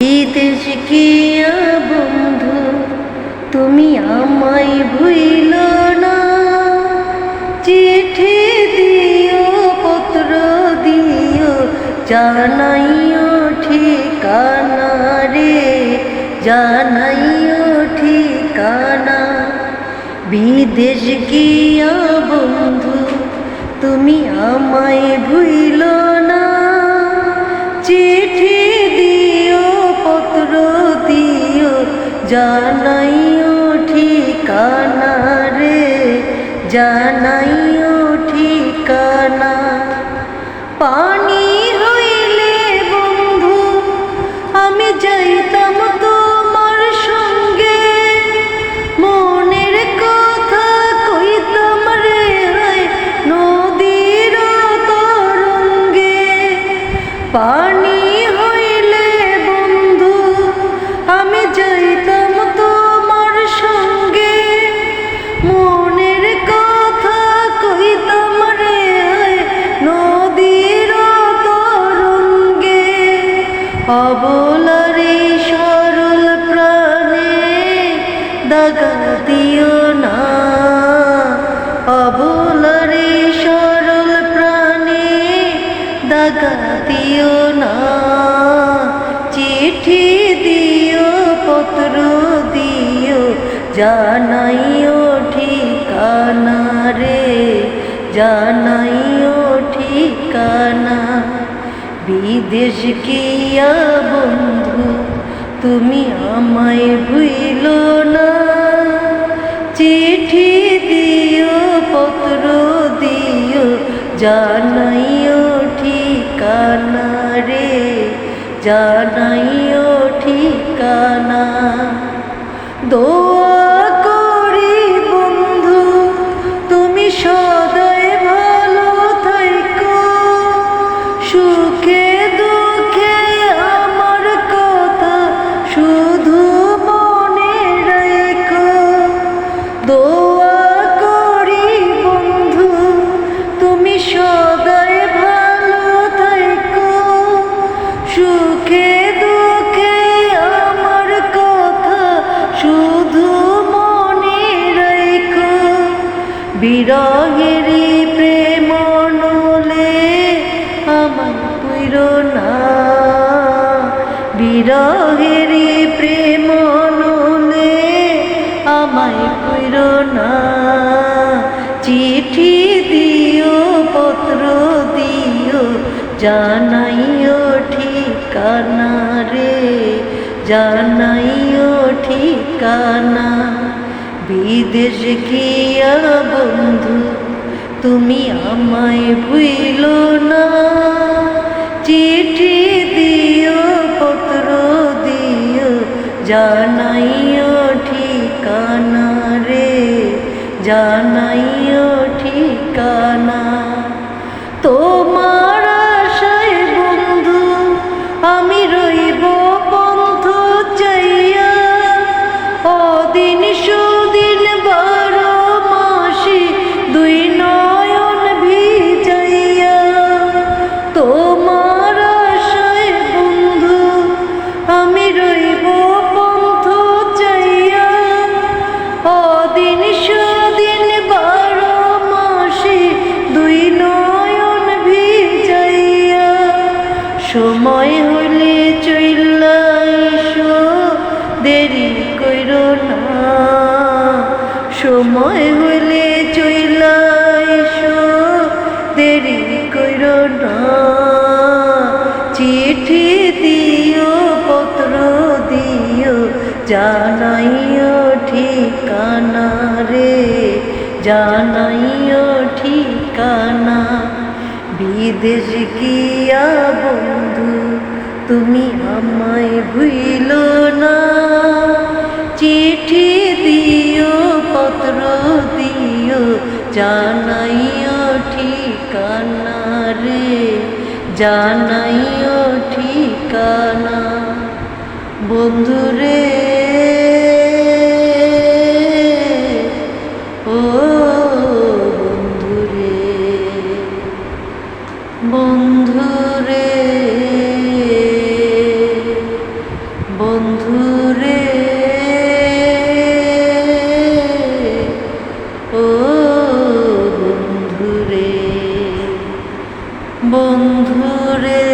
বিদেশ গিয়া বন্ধু তুমি আমায় ভুইল না, চিঠি দিও পত্র দিও জানাইও ঠিকানা রে, জানাইও ঠিকানা। বিদেশ গিয়া বন্ধু তুমি আমায় ভুইল না, চিঠি দিও পত্র দিও জানাইও ঠিকানা রে, জানাইও ঠিকানা। পানি হইলে বন্ধু আমি যাইতাম তোমার সঙ্গে, মনের কথা কইতাম রে নদীর তরঙ্গে। পানি হইলে বন্ধু আমি যাইতাম তোমার সঙ্গে, মনের কথা কইতাম রে নদীর তরঙ্গে। অবলারে সরল প্রাণে দাগা দিও না, অবলারে সরল প্রাণে দাগা দিও না। চিঠি দিও পত্র দিও জানাইও ঠিকানা রে, জানাইও ঠিকানা। বিদেশ গিয়া বন্ধু তুমি আমায় ভুইল না, চিঠি দিও পত্র দিও জানাইও ঠিকানা রে, জানাইও ঠিকানা। দোয়া করি বন্ধু তুমি সদাই ভালো থাইকো, সুখে দুঃখে আমার কথা শুধু মনে রেখো। দোয়া করি বন্ধু তুমি সদাই ভালো থাইকো, সুখে দুঃখে আমার কথা শুধু মনে রেখো। বিরহের প্রেম নলে আমার পুইর না, বিরহের প্রেম নলে আমায় পুইর না। চিঠি দিও পত্র দিও জানাইও ঠিকানা রে, জানাইও ঠিকানা। বিদেশ গিয়া বন্ধু তুমি আমায় ভুইল না, চিঠি দিও পত্র দিও জানাইও ঠিকানা রে, জানাইও ঠিকানা। তোমার আশায় বন্ধু আমি রইব পন্থ চাইয়া, অদিন সুদিন 12 মাসে দুই নয়ন ভিজাইয়া। তোমার আশায় বন্ধু আমি রইব পন্থ চাইয়া, অদিন সুদিন 12 মাসে দুই নয়ন ভিজাইয়া। সময় হইলে চইলা আইসো দেরি কইরো না, সময় হইলে চইলা আইসো দেরি কইরো না। চিঠি দিও পত্র দিও জানাইও ঠিকানা রে, জানাইও ঠিকানা। বিদেশ গিয়া বন্ধু তুমি আমায় ভুইল না, চিঠি দিও পত্র দিও জানাইও ঠিকানা রে, জানাইও ঠিকানা। বন্ধু রে ও বন্ধু রে, বন্ধু রে বন্ধুরে ও বন্ধুরে বন্ধুরে